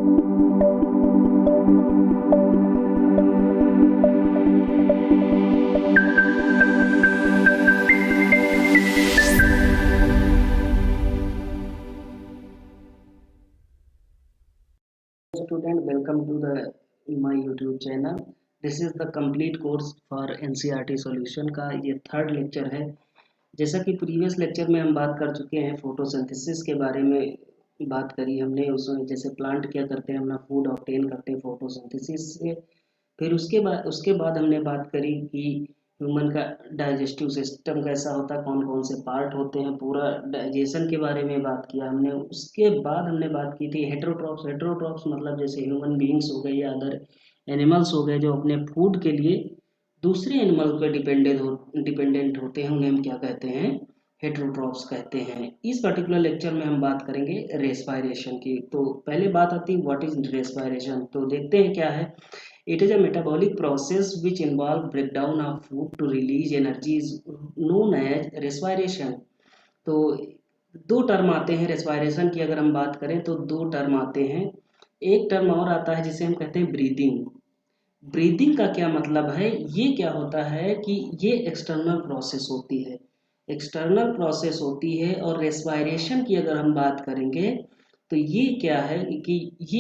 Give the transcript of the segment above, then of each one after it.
Student, welcome to the my YouTube channel. This is the complete course for NCERT solution का ये third lecture है। जैसा कि previous lecture में हम बात कर चुके हैं, फोटोसिंथेसिस के बारे में बात करी हमने। उसमें जैसे प्लांट क्या करते हैं, अपना फूड ऑब्टेन करते हैं फोटोसिंथेसिस से। फिर उसके बाद हमने बात करी कि ह्यूमन का डाइजेस्टिव सिस्टम कैसा होता है, कौन कौन से पार्ट होते हैं, पूरा डाइजेशन के बारे में बात किया हमने। उसके बाद हमने बात की थी हेटेरोट्रॉप्स। हेटेरोट्रॉप्स मतलब जैसे ह्यूमन बीइंग्स हो गए या अदर एनिमल्स हो गए जो अपने फूड के लिए दूसरे एनिमल पे डिपेंडेंट होते हैं, उन्हें हम क्या कहते हैं, हेटेरोट्रॉप्स कहते हैं। इस पर्टिकुलर लेक्चर में हम बात करेंगे रेस्पायरेशन की। तो पहले बात आती है व्हाट इज रेस्पायरेशन। तो देखते हैं क्या है। It is a metabolic process which involve breakdown of food to release energy is known as respiration। तो दो टर्म आते हैं रेस्पायरेशन की। अगर हम बात करें तो दो टर्म आते हैं। एक टर्म और आता है जिसे हम कहते हैं ब्रीदिंग। ब्रीदिंग का क्या मतलब है, ये क्या होता है कि ये एक्सटर्नल प्रोसेस होती है, एक्सटर्नल प्रोसेस होती है। और रेस्पायरेशन की अगर हम बात करेंगे तो ये क्या है कि ये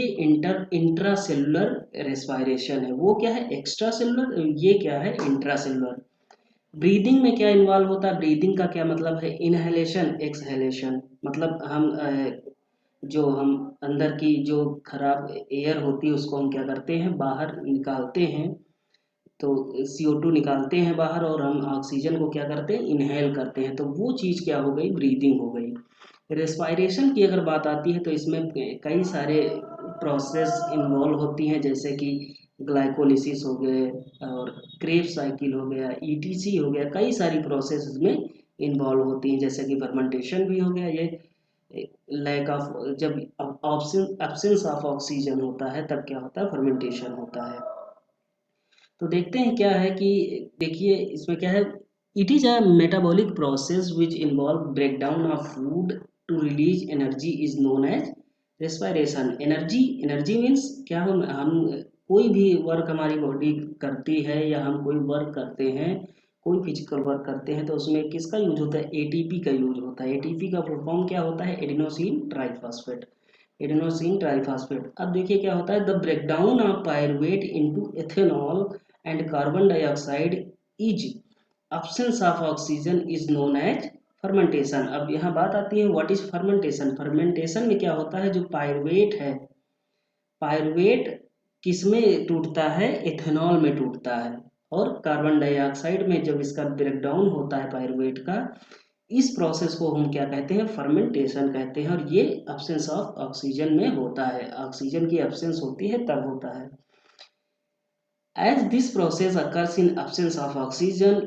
इंट्रासेलुलर रेस्पायरेशन है। वो क्या है, एक्स्ट्रा सेलुलर, ये क्या है, इंट्रासेलुलर। ब्रीदिंग में क्या इन्वॉल्व होता है, ब्रीदिंग का क्या मतलब है, इनहेलेशन एक्सहेलेशन। मतलब जो हम अंदर की जो खराब एयर होती है उसको हम क्या करते हैं, बाहर निकालते हैं। तो CO2 निकालते हैं बाहर और हम ऑक्सीजन को क्या करते हैं, इनहेल करते हैं। तो वो चीज़ क्या हो गई, ब्रीदिंग हो गई। रेस्पायरेशन की अगर बात आती है तो इसमें कई सारे प्रोसेस इन्वॉल्व होती हैं, जैसे कि ग्लाइकोलिसिस हो गए और क्रेब साइकिल हो गया, ETC हो गया। कई सारी प्रोसेस इसमें इन्वॉल्व होती हैं, जैसे कि फर्मेंटेशन भी हो गया। ये लैक ऑफ, जब एब्सेंस ऑफ ऑक्सीजन होता है तब क्या होता है, फर्मेंटेशन होता है। तो देखते हैं क्या है कि देखिए इसमें क्या है। It is a metabolic process which involve breakdown of food to release energy is known as respiration. Energy, energy means क्या, हम कोई भी वर्क हमारी बॉडी करती है या हम कोई वर्क करते हैं, कोई फिजिकल वर्क करते हैं, तो उसमें किसका यूज होता है, ATP का यूज होता है। ATP का फुल फॉर्म क्या होता है, एडिनोसिन ट्राइफॉस्फेट। Adenosine triphosphate. अब देखिए क्या होता है, the breakdown of pyruvate into ethanol and carbon dioxide is absence of oxygen is known as fermentation। अब यहाँ बात आती है व्हाट इज फर्मेंटेशन। फर्मेंटेशन में क्या होता है, जो पायरुवेट है, पायरुवेट किस में टूटता है, एथेनॉल में टूटता है। और कार्बन डाइऑक्साइड में जब इसका ब्रेकडाउन होता है पायरुवेट का, इस प्रोसेस को हम क्या कहते हैं, फर्मेंटेशन कहते हैं। और ये एब्सेंस ऑफ ऑक्सीजन में होता है, ऑक्सीजन की एब्सेंस होती है तब होता है। As this process occurs in absence of oxygen,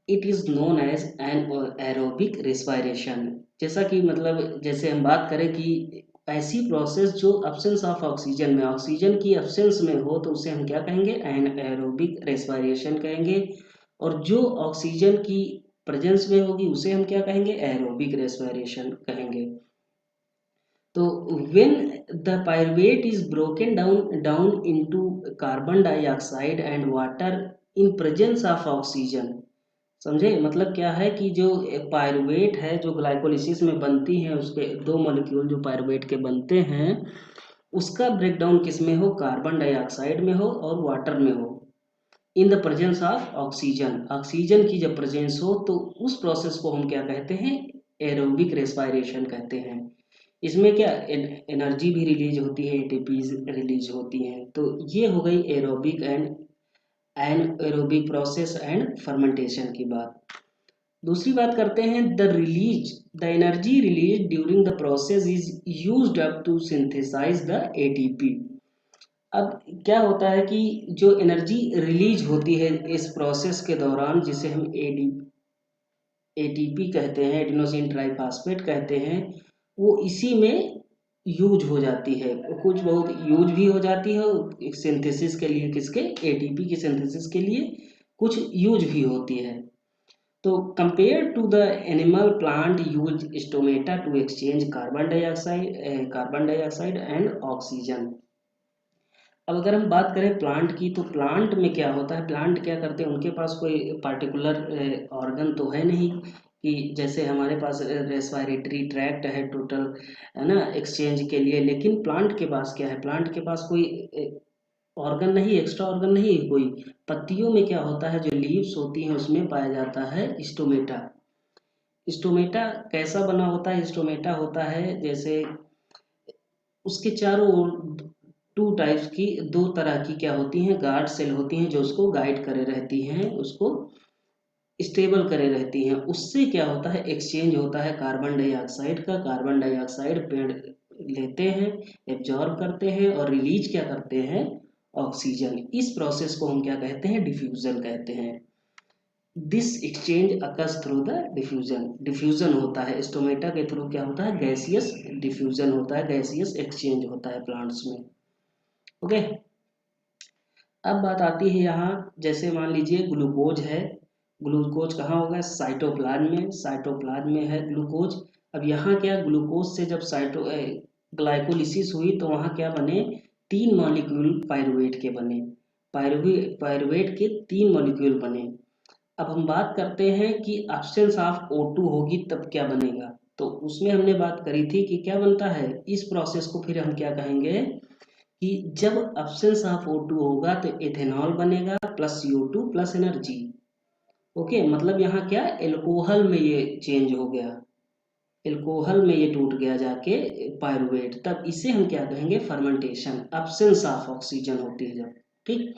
it is known as anaerobic respiration। जैसा कि मतलब जैसे हम बात करें कि ऐसी प्रोसेस जो absence of ऑक्सीजन में, ऑक्सीजन की absence में हो, तो उसे हम क्या कहेंगे, anaerobic respiration कहेंगे। और जो ऑक्सीजन की प्रेजेंस में होगी उसे हम क्या कहेंगे, एरोबिक रेस्पिरेशन कहेंगे। तो when the pyruvate is broken down into carbon dioxide and water in presence of oxygen। समझे, मतलब क्या है कि जो पायरुवेट है जो ग्लाइकोलिसिस में बनती है, उसके दो मॉलिक्यूल जो पायरुवेट के बनते हैं, उसका ब्रेकडाउन किस में हो, कार्बन डाइऑक्साइड में हो और वाटर में हो, in the presence of oxygen. Oxygen की जब प्रेजेंस हो तो उस प्रोसेस को हम क्या कहते हैं, एरोबिक रेस्पिरेशन कहते हैं। इसमें क्या एनर्जी भी रिलीज होती है, ATP रिलीज होती हैं। तो ये हो गई aerobic and aerobic process and fermentation की बात। दूसरी बात करते हैं, the energy release during the process is used up to synthesise the ATP। अब क्या होता है कि जो एनर्जी रिलीज होती है इस प्रोसेस के दौरान, जिसे हम ATP कहते हैं, एडिनोसिन ट्राइफॉस्फेट कहते हैं, वो इसी में यूज हो जाती है। कुछ बहुत यूज भी हो जाती है सिंथेसिस के लिए, किसके, ATP की सिंथेसिस के लिए कुछ यूज भी होती है। तो compare to the animal, plant use stomata to exchange carbon dioxide and oxygen. अब अगर हम बात करें प्लांट की, तो प्लांट में क्या होता है, प्लांट क्या करते हैं, उनके पास कोई पार्टिकुलर ऑर्गन तो है नहीं कि जैसे हमारे पास रेस्पिरेटरी ट्रैक्ट है टोटल, है ना, एक्सचेंज के लिए। लेकिन प्लांट के पास क्या है, प्लांट के पास कोई ऑर्गन नहीं, एक्स्ट्रा ऑर्गन नहीं है कोई। पत्तियों में क्या होता है, जो लीव्स होती हैं उसमें पाया जाता है स्टोमेटा। स्टोमेटा कैसा बना होता है, स्टोमेटा होता है जैसे उसके चारों ओर टू टाइप्स की, दो तरह की क्या होती हैं, गार्ड सेल होती हैं जो उसको गाइड करे रहती हैं, उसको स्टेबल करे रहती हैं। उससे क्या होता है, एक्सचेंज होता है कार्बन डाइऑक्साइड का। कार्बन डाइऑक्साइड पेड़ लेते हैं, एब्जॉर्ब करते हैं और रिलीज क्या करते हैं, ऑक्सीजन। इस प्रोसेस को हम क्या कहते हैं, डिफ्यूजन कहते हैं। This exchange occurs through the diffusion. Diffusion होता है स्टोमेटा के थ्रू, क्या होता है, गैसियस डिफ्यूजन होता है, गैसियस एक्सचेंज होता है प्लांट्स में। ओके। अब बात आती है यहाँ, जैसे मान लीजिए ग्लूकोज है। ग्लूकोज कहाँ होगा, साइटोप्लाज्म में। साइटोप्लाज्म में है ग्लूकोज। अब यहाँ क्या, ग्लूकोज से जब ग्लाइकोलिसिस हुई तो वहाँ क्या बने, तीन मॉलिक्यूल पायरुवेट के बने। पायरुवेट के तीन मॉलिक्यूल बने। अब हम बात करते हैं कि एब्सेंस ऑफ O2 होगी तब क्या बनेगा। तो उसमें हमने बात करी थी कि क्या बनता है, इस प्रोसेस को फिर हम क्या कहेंगे कि जब एब्सेंस ऑफ O2 होगा तो एथेनॉल बनेगा plus CO2 plus energy. Okay, मतलब यहाँ क्या, एल्कोहल में ये चेंज हो गया, एल्कोहल में ये टूट गया जाके पायरुवेट। तब इसे हम क्या कहेंगे, फर्मेंटेशन। एब्सेंस ऑफ ऑक्सीजन होती है जब। ठीक।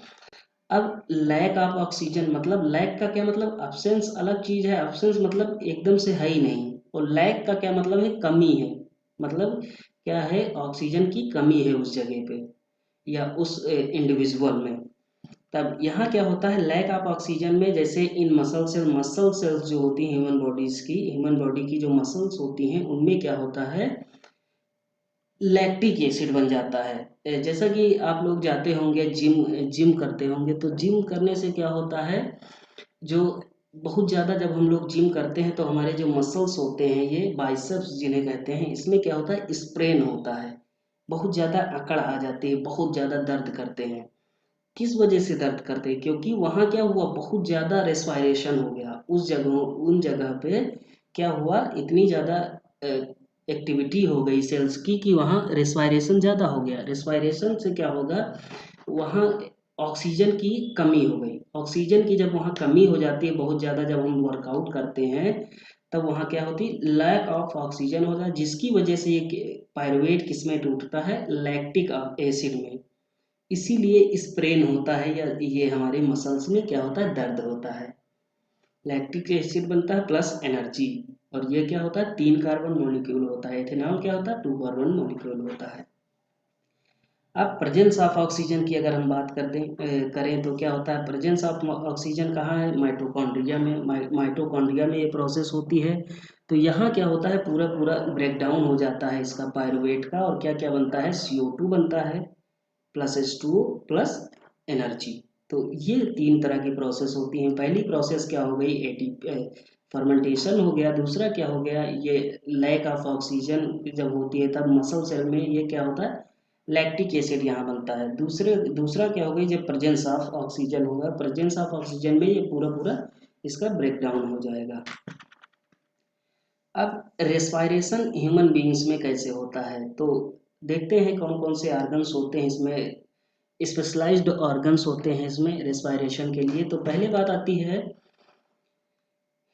अब लैक ऑफ ऑक्सीजन, मतलब लैक का क्या मतलब, एब्सेंस अलग चीज है, एब्सेंस मतलब एकदम से है ही नहीं, और लैक का क्या मतलब है, कमी है। मतलब क्या है, ऑक्सीजन की कमी है उस जगह पे या उस इंडिविजुअल में। तब यहाँ क्या होता है, लैक ऑफ ऑक्सीजन में, जैसे इन मसल सेल्स जो होती हैं ह्यूमन बॉडीज की, ह्यूमन बॉडी की जो मसल्स होती हैं उनमें क्या होता है, लैक्टिक एसिड बन जाता है। जैसा कि आप लोग जाते होंगे जिम, जिम करते होंगे, तो जिम करने से क्या होता है, जो बहुत ज़्यादा जब हम लोग जिम करते हैं तो हमारे जो मसल्स होते हैं, ये बाइसेप्स जिन्हें कहते हैं, इसमें क्या होता है, स्प्रेन होता है, बहुत ज़्यादा अकड़ आ जाती है, बहुत ज़्यादा दर्द करते हैं। किस वजह से दर्द करते हैं, क्योंकि वहाँ क्या हुआ, बहुत ज़्यादा रेस्पायरेशन हो गया उस जगह, उन जगह पे क्या हुआ, इतनी ज़्यादा एक्टिविटी हो गई सेल्स की कि वहाँ रेस्पायरेशन ज़्यादा हो गया। रेस्पायरेशन से क्या होगा, वहाँ ऑक्सीजन की कमी हो गई। ऑक्सीजन की जब वहाँ कमी हो जाती है बहुत ज़्यादा, जब हम वर्कआउट करते हैं तब वहाँ क्या होती है, लैक ऑफ ऑक्सीजन होता है, जिसकी वजह से ये पायरुवेट किस में टूटता है, लैक्टिक एसिड में। इसीलिए स्प्रेन होता है, या ये हमारे मसल्स में क्या होता है, दर्द होता है। लैक्टिक एसिड बनता है प्लस एनर्जी, और ये क्या होता है, तीन कार्बन मॉलिक्यूल होता है। इथेनॉल क्या होता है, टू कार्बन मॉलिक्यूल होता है। अब प्रेजेंस ऑफ ऑक्सीजन की अगर हम बात करें तो क्या होता है, प्रेजेंस ऑफ ऑक्सीजन कहाँ है, माइटोकॉन्ड्रिया में। माइटोकॉन्ड्रिया में ये प्रोसेस होती है। तो यहाँ क्या होता है, पूरा पूरा ब्रेक डाउन हो जाता है इसका पायरुवेट का, और क्या क्या बनता है, CO2 बनता है प्लस H2O प्लस एनर्जी। तो ये तीन तरह की प्रोसेस होती हैं। पहली प्रोसेस क्या हो गई, फर्मेंटेशन हो गया। दूसरा क्या हो गया, ये लैक ऑफ ऑक्सीजन जब होती है तब मसल सेल में ये क्या होता है, लैक्टिक एसिड यहाँ बनता है। दूसरा क्या हो गई, जब प्रेजेंस ऑफ ऑक्सीजन होगा, प्रेजेंस ऑफ ऑक्सीजन में ये पूरा पूरा इसका ब्रेक डाउन हो जाएगा। अब रेस्पायरेशन ह्यूमन बीइंग्स में कैसे होता है, तो देखते हैं कौन कौन से ऑर्गन्स होते हैं इसमें, स्पेशलाइज्ड ऑर्गन्स होते हैं इसमें रेस्पायरेशन के लिए। तो पहले बात आती है,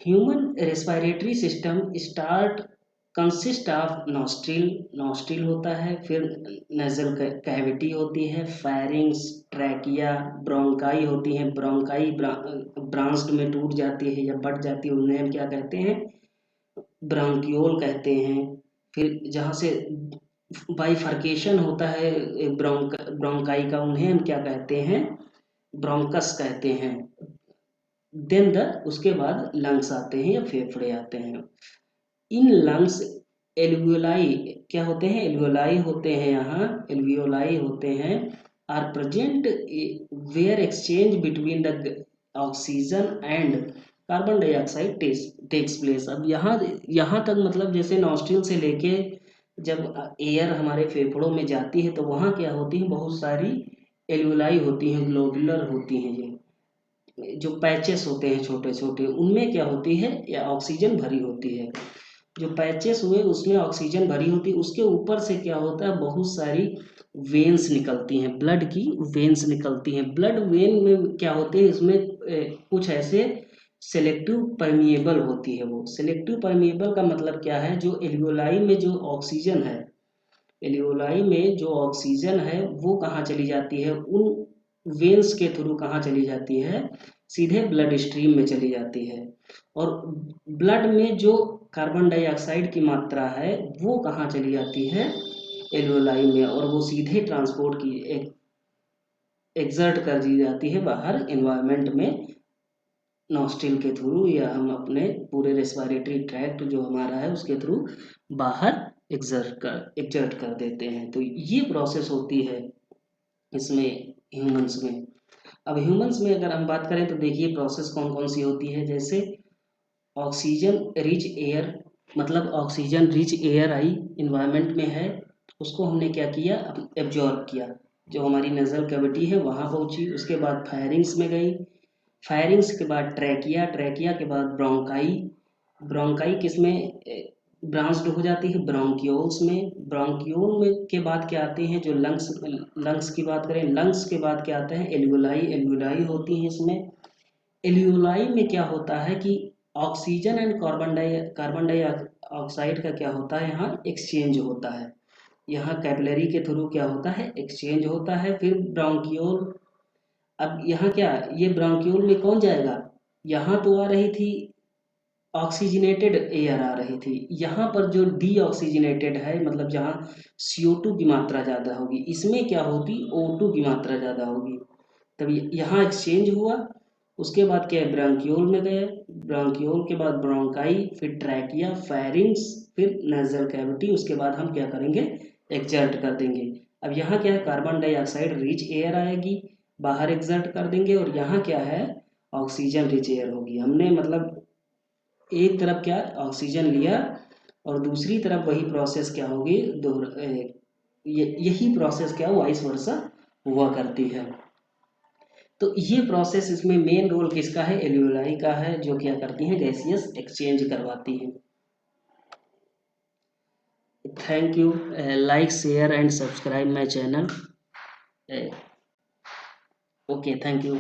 human respiratory system start consist of nostril. Nostril होता है, फिर नेजल कैविटी होती है, फायरिंग्स, ट्रैकिया, ब्रोंकाई होती हैं। ब्रोंकाई ब्रांच्ड में टूट जाती है या बढ़ जाती है, उन्हें हम क्या कहते हैं, ब्रांकियोल कहते हैं। फिर जहाँ से बाइफर्केशन होता है ब्रोंकाई का, उन्हें हम क्या कहते हैं, ब्रोंकस कहते हैं। देन द उसके बाद लंग्स आते हैं या फेफड़े आते हैं। इन लंग्स एल्वियोलाई क्या होते हैं, एल्वियोलाई होते हैं, यहाँ एल्वियोलाई होते हैं, are present where exchange between the oxygen and carbon dioxide takes place. अब यहाँ यहाँ तक मतलब जैसे नॉस्ट्रिल से लेके जब एयर हमारे फेफड़ों में जाती है तो वहाँ क्या होती है, बहुत सारी एल्यूलाई होती हैं, ग्लोबुलर होती हैं, ये जो पैचेस होते हैं छोटे छोटे, उनमें क्या होती है, या ऑक्सीजन भरी होती है। जो पैचेस हुए उसमें ऑक्सीजन भरी होती है, उसके ऊपर से क्या होता है, बहुत सारी वेन्स निकलती हैं, ब्लड की वेन्स निकलती हैं। ब्लड वेन में क्या होते हैं, इसमें कुछ ऐसे सेलेक्टिव परमिएबल होती है। वो सेलेक्टिव परमिएबल का मतलब क्या है, जो एल्वियोलाई में जो ऑक्सीजन है, एल्वियोलाई में जो ऑक्सीजन है वो कहाँ चली जाती है, उन वेन्स के थ्रू कहाँ चली जाती है, सीधे ब्लड स्ट्रीम में चली जाती है। और ब्लड में जो कार्बन डाइऑक्साइड की मात्रा है वो कहाँ चली जाती है, एल्वियोलाई में, और वो सीधे ट्रांसपोर्ट की एक्सर्ट कर दी जाती है बाहर एनवायरनमेंट में, नॉस्ट्रिल के थ्रू, या हम अपने पूरे रेस्पिरेटरी ट्रैक्ट जो हमारा है उसके थ्रू बाहर एक्सर्ट कर देते हैं। तो ये प्रोसेस होती है इसमें, ह्यूमंस में। अब ह्यूमंस में अगर हम बात करें तो देखिए प्रोसेस कौन कौन सी होती है। जैसे ऑक्सीजन रिच एयर, मतलब ऑक्सीजन रिच एयर आई इन्वायरमेंट में है, उसको हमने क्या किया, एब्जॉर्ब किया, जो हमारी नजल कैविटी है वहाँ पहुँची, उसके बाद फायरिंग्स में गई, फायरिंग्स के बाद ट्रैकिया, ट्रैकिया के बाद ब्रोंकाई, ब्रोंकाई किसमें ब्रांच्ड हो जाती है, ब्रोंक्यूल्स में, ब्रोंक्यूल में के बाद क्या आते हैं, जो लंग्स, लंग्स की बात करें, लंग्स के बाद क्या आते हैं, एल्वियोलाई, एल्वियोलाई होती हैं इसमें। एल्वियोलाई में क्या होता है कि ऑक्सीजन एंड कार्बन डाइऑक्साइड का क्या होता है, यहाँ एक्सचेंज होता है, यहाँ कैपिलरी के थ्रू क्या होता है, एक्सचेंज होता है। फिर ब्रोंक्यूल, अब यहाँ क्या, ये ब्रोंक्यूल में कौन जाएगा, यहाँ तो आ रही थी ऑक्सीजनेटेड एयर आ रही थी, यहाँ पर जो डीऑक्सीजनेटेड है, मतलब जहाँ CO2 की मात्रा ज़्यादा होगी, इसमें क्या होती, O2 की मात्रा ज़्यादा होगी। तभी यहाँ एक्सचेंज हुआ, उसके बाद क्या है, ब्रोंक्यूल में गए, ब्रोंक्यूल के बाद ब्रोंकाई, फिर ट्रैकिया, फायरिंग्स, फिर नेजल कैविटी, उसके बाद हम क्या करेंगे, एक्सर्ट कर देंगे। अब यहाँ क्या है, कार्बन डाइऑक्साइड रिच एयर आएगी, बाहर एक्सर्ट कर देंगे, और यहाँ क्या है, ऑक्सीजन रिच एयर होगी। हमने मतलब एक तरफ क्या ऑक्सीजन लिया, और दूसरी तरफ वही प्रोसेस क्या होगी, यही प्रोसेस क्या वाइस वर्सा हुआ करती है। तो ये प्रोसेस, इसमें मेन रोल किसका है, एल्वियोलाई का है, जो क्या करती हैं, गैसियस एक्सचेंज करवाती हैं। Thank you, like share and subscribe my channel. Okay, thank you.